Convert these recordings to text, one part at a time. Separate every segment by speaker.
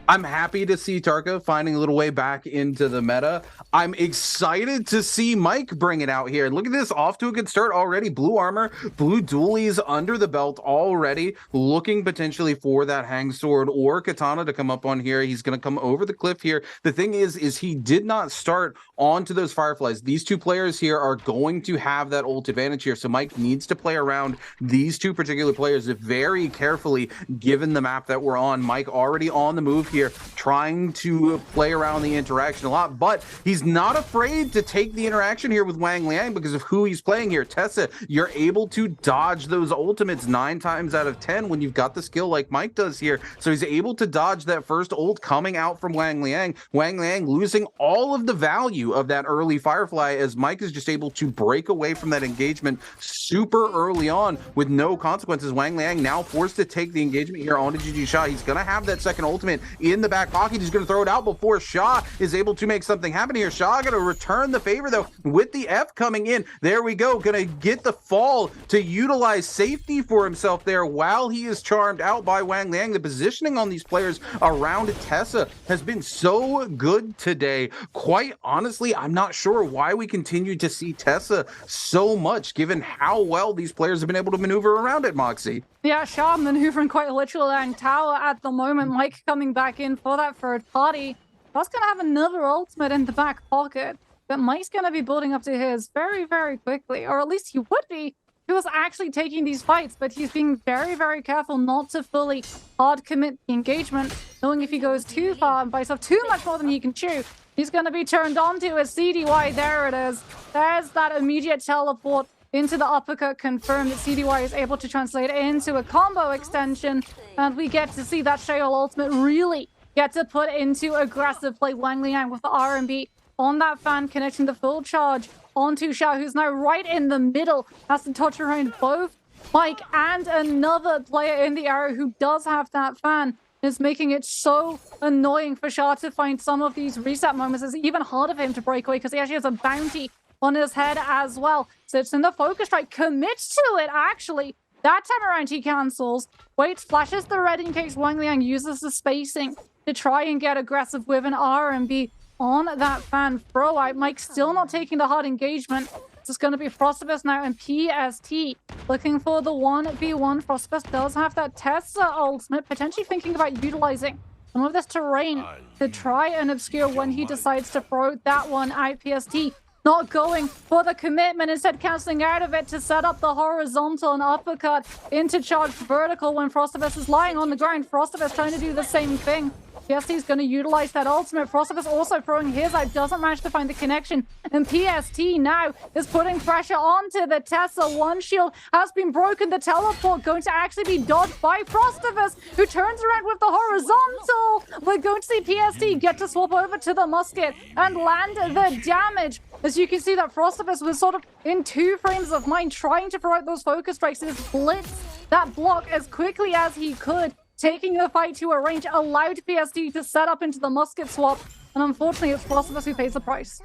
Speaker 1: I'm happy to see Tarka finding a little way back into the meta. I'm excited to see Mike bring it out here. Look at this, off to a good start already. Blue armor, blue dualies under the belt already, looking potentially for that hang sword or katana to come up on here. He's going to come over the cliff here. The thing is he did not start onto those fireflies. These two players here are going to have that ult advantage here. So Mike needs to play around these two particular players very carefully, given the map that we're on. Mike already on the move here, trying to play around the interaction a lot, but he's not afraid to take the interaction here with Wang Liang because of who he's playing here. Tessa, you're able to dodge those ultimates 9 times out of 10 when you've got the skill like Mike does here. So he's able to dodge that first ult coming out from Wang Liang. Wang Liang losing all of the value of that early Firefly as Mike is just able to break away from that engagement super early on with no consequences. Wang Liang now forced to take the engagement here onto GG Shah. He's going to have that second ultimate in the back pocket. He's going to throw it out before Shah is able to make something happen here. Shah going to return the favor though with the F coming in. There we go. Going to get the fall to utilize safety for himself there while he is charmed out by Wang Liang. The positioning on these players around Tessa has been so good today. Quite honestly, I'm not sure why we continue to see Tessa so much given how well these players have been able to maneuver around it, Moxie.
Speaker 2: Yeah, Shah maneuvering quite literally on tower at the moment. Mike coming back in for that third party. Shah's going to have another ultimate in the back pocket, but Mike's going to be building up to his very, very quickly, or at least he would be. He was actually taking these fights, but he's being very, very careful not to fully hard commit the engagement, knowing if he goes too far and bites off too much more than he can chew, he's going to be turned onto a CDY. There it is. There's that immediate teleport into the uppercut, confirmed that CDY is able to translate into a combo extension, and we get to see that Sheol ultimate really get to put into aggressive play. Wang Liang with the RMB on that fan, connecting the full charge onto Shah, who's now right in the middle, has to touch around both Mike and another player in the area who does have that fan. Is making it so annoying for Shah to find some of these reset moments. It's even harder for him to break away because he actually has a bounty on his head as well. Sits in the focus strike, commits to it actually. That time around he cancels, waits, flashes the red in case Wang Liang uses the spacing to try and get aggressive with an RMB on that fan throw out. Mike still not taking the hard engagement. It's going to be Frostabus now and PST looking for the 1v1. Frostabus does have that Tessa ultimate, potentially thinking about utilizing some of this terrain to try and obscure when he decides to throw that one out. PST not going for the commitment, instead cancelling out of it to set up the horizontal and uppercut into charged vertical when Frostabus is lying on the ground. Frostabus trying to do the same thing. PST is going to utilize that ultimate. Frostabus also throwing his out, doesn't manage to find the connection. And PST now is putting pressure onto the Tessa. One shield has been broken. The teleport going to actually be dodged by Frostabus, who turns around with the horizontal. We're going to see PST get to swap over to the musket and land the damage. As you can see that Frostabus was sort of in 2 frames of mind, trying to throw out those focus strikes. His blitz that block as quickly as he could, taking the fight to a range, allowed PST to set up into the musket swap, and unfortunately it's Frostabus who pays the price.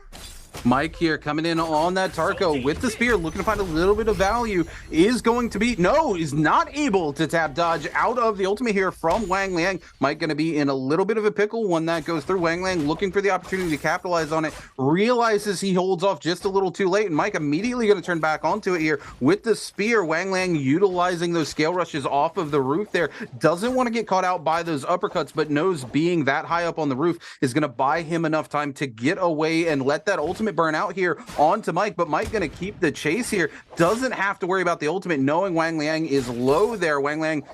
Speaker 1: Mike here coming in on that Tarko with the spear, looking to find a little bit of value. Is not able to tap dodge out of the ultimate here from Wang Liang. Mike going to be in a little bit of a pickle when that goes through. Wang Liang looking for the opportunity to capitalize on it, realizes he holds off just a little too late, and Mike immediately going to turn back onto it here with the spear. Wang Liang utilizing those scale rushes off of the roof there. Doesn't want to get caught out by those uppercuts, but knows being that high up on the roof is going to buy him enough time to get away and let that ultimate burn out here onto Mike. But Mike going to keep the chase here, doesn't have to worry about the ultimate, knowing Wang Liang is low there. Wang Liang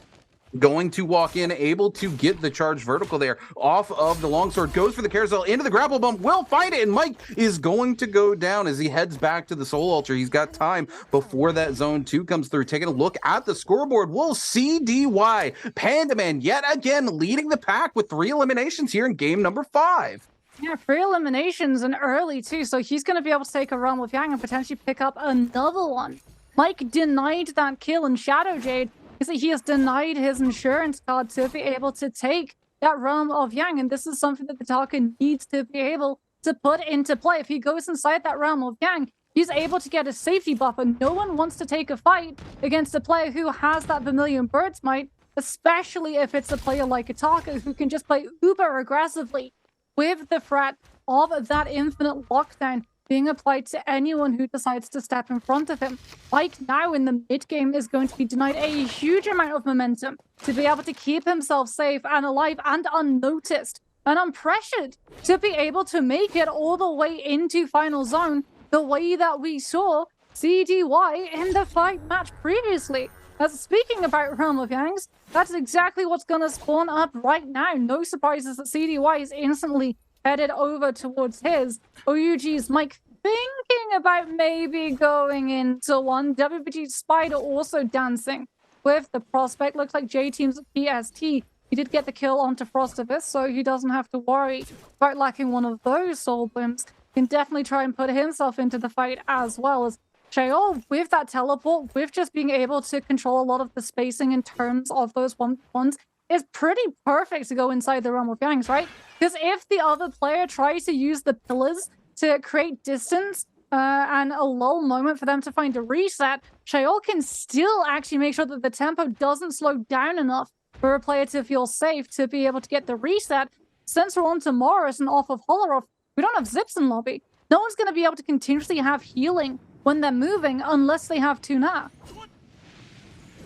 Speaker 1: going to walk in, able to get the charge vertical there off of the longsword, goes for the carousel into the grapple bump, will find it, and Mike is going to go down as he heads back to the soul altar. He's got time before that zone 2 comes through. Taking a look at the scoreboard, we'll see DY Panda Man yet again leading the pack with 3 eliminations here in game number 5.
Speaker 2: Yeah, 3 eliminations and early too, so he's going to be able to take a run with Yang and potentially pick up another one. Mike denied that kill in Shadow Jade. He has denied his insurance card to be able to take that realm of Yang, and this is something that the Tarka needs to be able to put into play. If he goes inside that realm of Yang, he's able to get a safety buff, and no one wants to take a fight against a player who has that Vermilion Bird's Might. especially if it's a player like Ataka who can just play uber aggressively with the threat of that infinite lockdown being applied to anyone who decides to step in front of him. Mike now in the mid game is going to be denied a huge amount of momentum to be able to keep himself safe and alive and unnoticed and unpressured to be able to make it all the way into final zone the way that we saw CDY in the fight match previously. Speaking about Realm of Yangs, that's exactly what's going to spawn up right now. No surprises that CDY is instantly headed over towards his. OUG's Mike thinking about maybe going into one. WBG Spider also dancing with the prospect. Looks like J-Team's PST. He did get the kill onto Frostivus, so he doesn't have to worry about lacking one of those soul blimps. Can definitely try and put himself into the fight as well as Sheol with that teleport, with just being able to control a lot of the spacing in terms of those 1v1s, is pretty perfect to go inside the Realm of Yangs, right? Because if the other player tries to use the pillars to create distance and a lull moment for them to find a reset, Sheol can still actually make sure that the tempo doesn't slow down enough for a player to feel safe to be able to get the reset. Since we're on to Morris and off of Hollerov, we don't have Zips in lobby. No one's going to be able to continuously have healing when they're moving unless they have Tuna.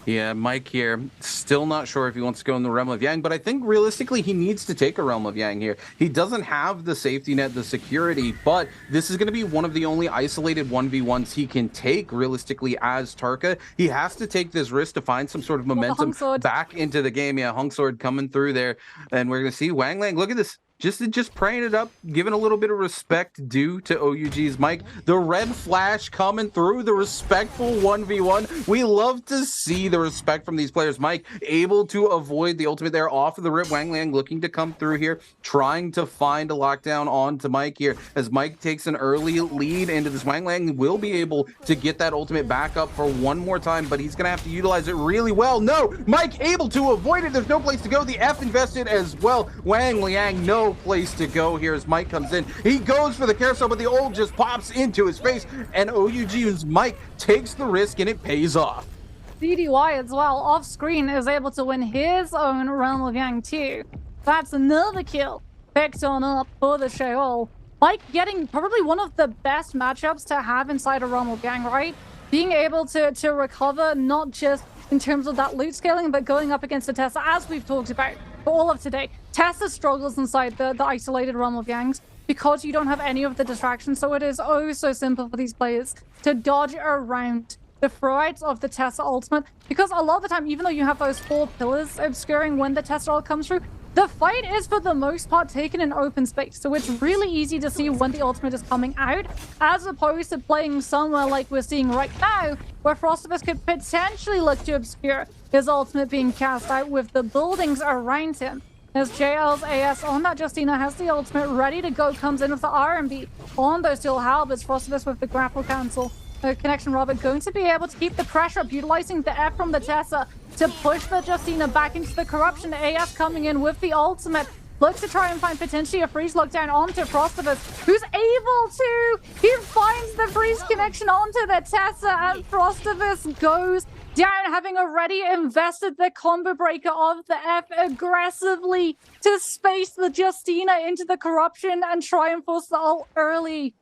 Speaker 1: Yeah, Mike here, still not sure if he wants to go in the Realm of Yang, but I think realistically he needs to take a Realm of Yang here. He doesn't have the safety net, the security, but this is going to be one of the only isolated 1v1s he can take realistically as Tarka. He has to take this risk to find some sort of momentum back into the game. Yeah, Hung Sword coming through there, and we're going to see Wang Lang. Look at this. Just praying it up, giving a little bit of respect due to OUG's Mike. The red flash coming through, the respectful 1v1. We love to see the respect from these players. Mike able to avoid the ultimate there off of the rip. Wang Lang looking to come through here, trying to find a lockdown onto Mike here. As Mike takes an early lead into this, Wang Lang will be able to get that ultimate back up for one more time, but he's going to have to utilize it really well. No, Mike able to avoid it. There's no place to go. The F invested as well. Wang Liang, no place to go here as Mike comes in. He goes for the carousel, but the ult just pops into his face, and OUG's Mike takes the risk, and it pays off.
Speaker 2: CDY as well, off screen, is able to win his own Realm of Yang too. That's another kill picked on up for the Sheol. Mike getting probably one of the best matchups to have inside a Realm of Yang, right? Being able to recover, not just in terms of that loot scaling, but going up against the Tessa, as we've talked about for all of today. Tessa struggles inside the isolated Realm of Yangs because you don't have any of the distractions, so it is oh so simple for these players to dodge around the throwouts of the Tessa ultimate, because a lot of the time, even though you have those 4 pillars obscuring when the Tessa ult comes through, the fight is for the most part taken in open space, so it's really easy to see when the ultimate is coming out, as opposed to playing somewhere like we're seeing right now, where Frostivus could potentially look to obscure his ultimate being cast out with the buildings around him. As JL's AS on that Justina has the ultimate ready to go, comes in with the RMB on those steel halberds. Frostivus with the grapple cancel. Connection Robert going to be able to keep the pressure up, utilizing the F from the Tessa to push the Justina back into the corruption. AS coming in with the ultimate. Looks to try and find potentially a freeze lockdown onto Frostivus, who's able to. He finds the freeze connection onto the Tessa, and Frostivus goes down, having already invested the combo breaker of the F aggressively to space the Justina into the corruption and try and force the ult early.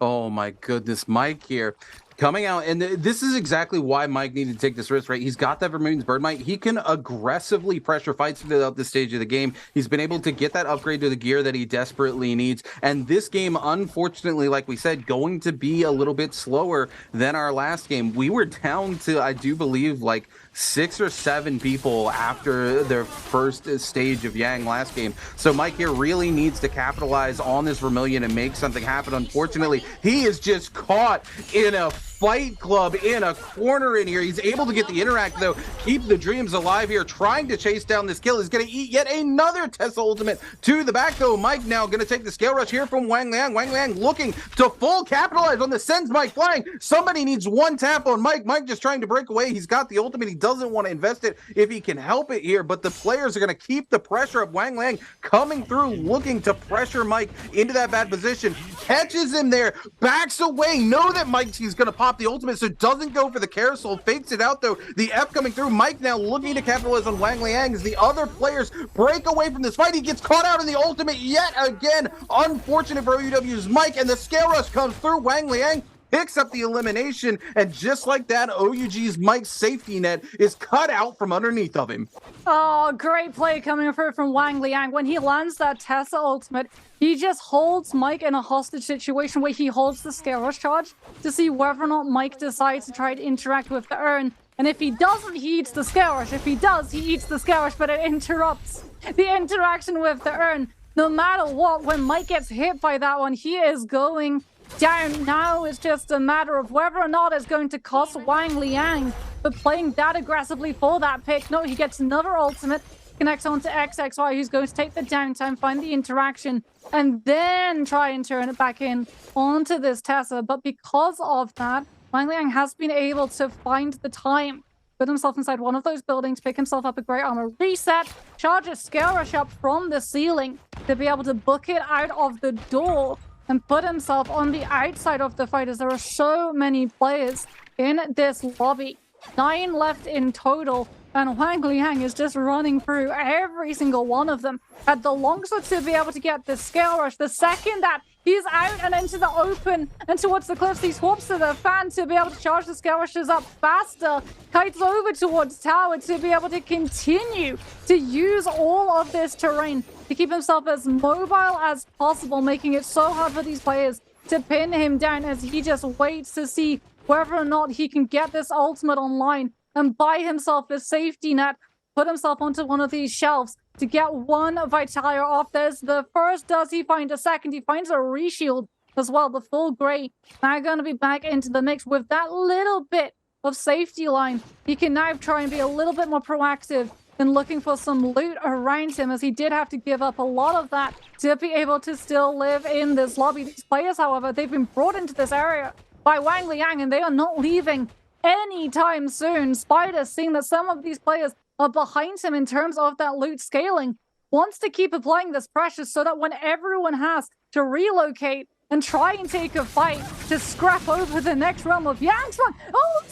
Speaker 1: Oh my goodness, Mike here coming out, and this is exactly why Mike needed to take this risk, right? He's got that Vermilions Bird Mite. He can aggressively pressure fights throughout this stage of the game. He's been able to get that upgrade to the gear that he desperately needs. And this game, unfortunately, like we said, going to be a little bit slower than our last game. We were down to, I do believe, like 6 or 7 people after their first stage of Yang last game. So Mike here really needs to capitalize on this Vermilion and make something happen. Unfortunately, he is just caught in a fight club in a corner in here. He's able to get the interact though, keep the dreams alive here, trying to chase down this kill. He's going to eat yet another Tessa ultimate to the back though. Mike now going to take the scale rush here from Wang Liang. Wang Liang looking to full capitalize on the sends Mike flying. Somebody needs one tap on Mike. Mike just trying to break away. He's got the ultimate. He doesn't want to invest it if he can help it here, but the players are going to keep the pressure up. Wang Liang coming through, looking to pressure Mike into that bad position. Catches him there, backs away. Know that Mike's going to pop pop the ultimate, so doesn't go for the carousel, fakes it out though. The F coming through. Mike now looking to capitalize on Wang Liang as the other players break away from this fight. He gets caught out in the ultimate yet again. Unfortunate for OUW's Mike, and the scale rush comes through. Wang Liang picks up the elimination, and just like that, OUG's Mike's safety net is cut out from underneath of him.
Speaker 2: Oh, great play coming through from Wang Liang. When he lands that Tessa ultimate, he just holds Mike in a hostage situation where he holds the scale rush charge to see whether or not Mike decides to try to interact with the urn. And if he doesn't, he eats the scale rush. If he does, he eats the scale rush, but it interrupts the interaction with the urn. No matter what, when Mike gets hit by that one, he is going down. Now it's just a matter of whether or not it's going to cost Wang Liang for playing that aggressively for that pick. No, he gets another ultimate, connects onto XXY, who's going to take the downtime, find the interaction, and then try and turn it back in onto this Tessa. But because of that, Wang Liang has been able to find the time, put himself inside one of those buildings, pick himself up a great armor reset, charge a scale rush up from the ceiling to be able to book it out of the door and put himself on the outside of the fight, as there are so many players in this lobby. 9 left in total, and Wang Liang is just running through every single one of them. Had the longsword to be able to get the scale rush. The second that he's out and into the open and towards the cliffs, he swaps to the fan to be able to charge the scale rushes up faster. Kites over towards tower to be able to continue to use all of this terrain to keep himself as mobile as possible, making it so hard for these players to pin him down as he just waits to see whether or not he can get this ultimate online and buy himself a safety net, put himself onto one of these shelves to get one Vitalia off. There's the first. Does he find a second? He finds a reshield as well, the full gray. Now going to be back into the mix with that little bit of safety line. He can now try and be a little bit more proactive and looking for some loot around him, as he did have to give up a lot of that to be able to still live in this lobby. These players, however, they've been brought into this area by Wang Liang, and they are not leaving anytime soon. Spider, seeing that some of these players are behind him in terms of that loot scaling, wants to keep applying this pressure so that when everyone has to relocate and try and take a fight to scrap over the next realm of Yang's one. Oh,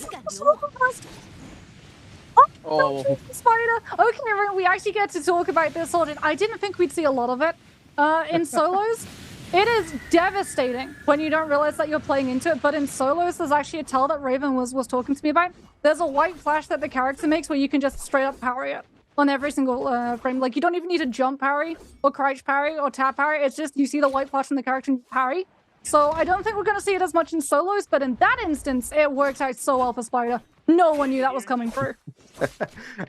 Speaker 2: Spider. Okay, we actually get to talk about this audit. I didn't think we'd see a lot of it in solos. It is devastating when you don't realize that you're playing into it, but in solos, there's actually a tell that Raven was talking to me about. There's a white flash that the character makes where you can just straight up parry it on every single frame. Like, you don't even need to jump parry or crouch parry or tap parry. It's just you see the white flash from the character and parry. So I don't think we're going to see it as much in solos, but in that instance, it worked out so well for Spider. No one knew that was coming through.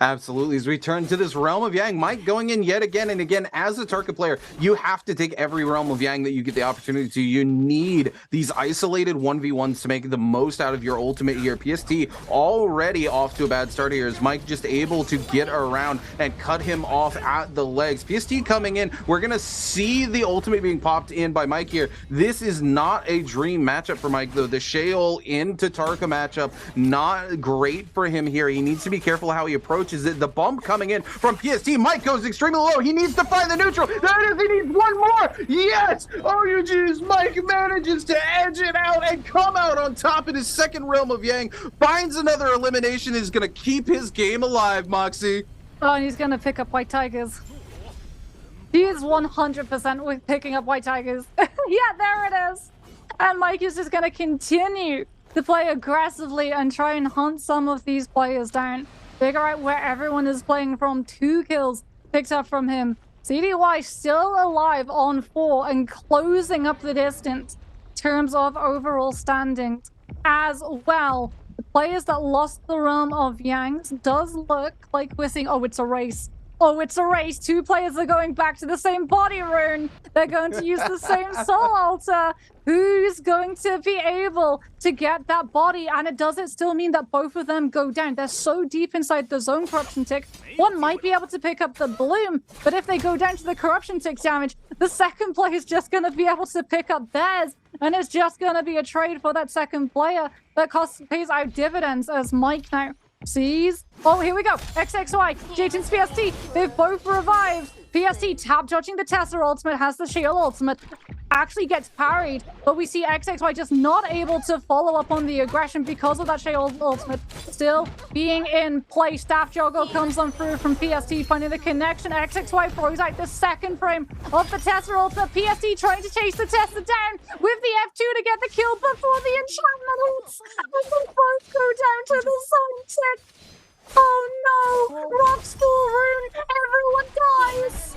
Speaker 1: Absolutely. As we turn to this realm of Yang, Mike going in yet again and again. As a Tarka player, you have to take every realm of Yang that you get the opportunity to. You need these isolated 1v1s to make the most out of your ultimate here. PST already off to a bad start here, as Mike just able to get around and cut him off at the legs. PST coming in. We're going to see the ultimate being popped in by Mike here. This is not a dream matchup for Mike, though. The Shale into Tarka matchup, not great for him here. He needs to be careful how he approaches it. The bump coming in from PST. Mike goes extremely low. He needs to find the neutral. There it is. He needs one more. Yes. OUG's Mike manages to edge it out and come out on top in his second realm of Yang. Finds another elimination. Is going to keep his game alive, Moxie.
Speaker 2: Oh, and he's going to pick up White Tigers. He is 100% with picking up White Tigers. Yeah, there it is. And Mike is just going to continue to play aggressively and try and hunt some of these players down. Figure out where everyone is playing from. 2 kills picked up from him. CDY still alive on 4 and closing up the distance in terms of overall standings as well. The players that lost the realm of Yangs does look like we're seeing, oh, it's a race. Oh, it's a race. 2 players are going back to the same body rune. They're going to use the same soul altar. Who's going to be able to get that body? And does it still mean that both of them go down? They're so deep inside the zone corruption tick. One might be able to pick up the bloom, but if they go down to the corruption tick damage, the second player is just going to be able to pick up theirs. And it's just going to be a trade for that second player that pays out dividends, as Mike now sees. Oh, here we go. XXY, Jaton's PST. They've both revived. PST tap dodging the Tessa ultimate, has the shield ultimate. actually gets parried, but we see XXY just not able to follow up on the aggression because of that Shea ultimate still being in play. Staff Juggle comes on through from PST, finding the connection. XXY throws out the second frame of the Tessa ultimate. PST trying to chase the Tessa down with the F2 to get the kill before the enchantment ults. And they both go down to the zone tick. Oh no! Rocks full rune! Everyone dies!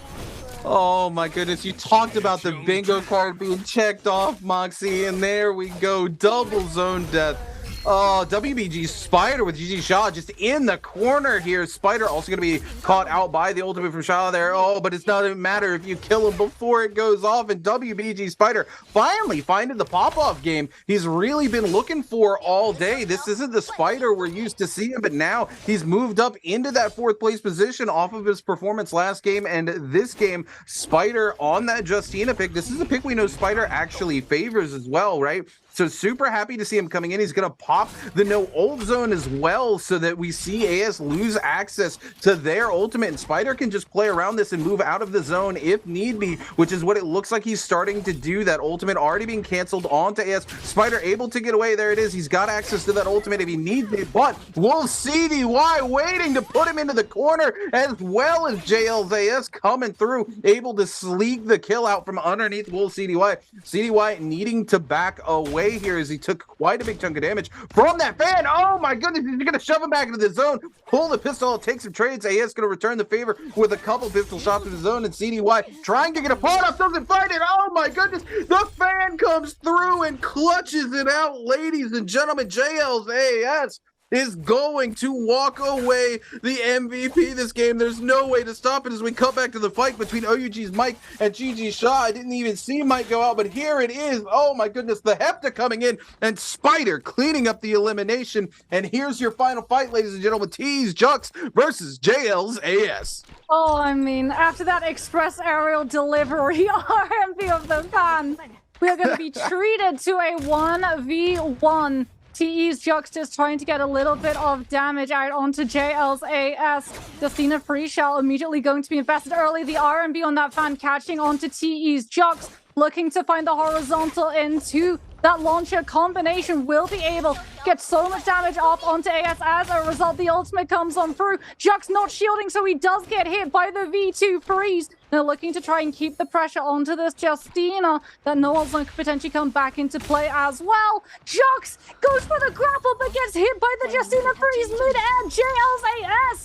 Speaker 1: Oh my goodness, you talked about the bingo card being checked off, Moxie, and there we go, double zone death. Oh, WBG Spider with GG Shaw just in the corner here. Spider also going to be caught out by the ultimate from Shaw there. Oh, but it doesn't matter if you kill him before it goes off. And WBG Spider finally finding the pop-off game he's really been looking for all day. This isn't the Spider we're used to seeing, but now he's moved up into that 4th place position off of his performance last game. And this game, Spider on that Justina pick. This is a pick we know Spider actually favors as well, right? So super happy to see him coming in. He's going to pop the no ult zone as well so that we see AS lose access to their ultimate. And Spider can just play around this and move out of the zone if need be, which is what it looks like he's starting to do. That ultimate already being canceled onto AS. Spider able to get away. There it is. He's got access to that ultimate if he needs it. But Wolf CDY waiting to put him into the corner, as well as JL's AS coming through, able to sleek the kill out from underneath Wolf CDY. CDY needing to back away here as he took quite a big chunk of damage from that fan. Oh my goodness, he's gonna shove him back into the zone, pull the pistol, take some trades. AS gonna return the favor with a couple pistol shots to the zone, and CDY trying to get a part off, doesn't find it. Oh my goodness, the fan comes through and clutches it out. Ladies and gentlemen, JL's AS is going to walk away the MVP this game. There's no way to stop it as we cut back to the fight between OUG's Mike and GG Shaw. I didn't even see Mike go out, but here it is. Oh my goodness, the Hepta coming in and Spider cleaning up the elimination. And here's your final fight, ladies and gentlemen. T's Jux versus JL's AS.
Speaker 2: Oh, I mean, after that express aerial delivery, RMP of the fan, we are going to be treated to a 1v1. TE's Juxtus trying to get a little bit of damage out onto JL's AS. Justina Free Shell immediately going to be invested early. The RMB on that fan catching onto TE's Jux, looking to find the horizontal into that launcher combination. Will be able to get so much damage off onto AS. As a result, the ultimate comes on through. Jux not shielding, so he does get hit by the V2 freeze. They're looking to try and keep the pressure onto this Justina. That Noel's going to potentially come back into play as well. Jux goes for the grapple, but gets hit by the Justina freeze mid-air. JL's AS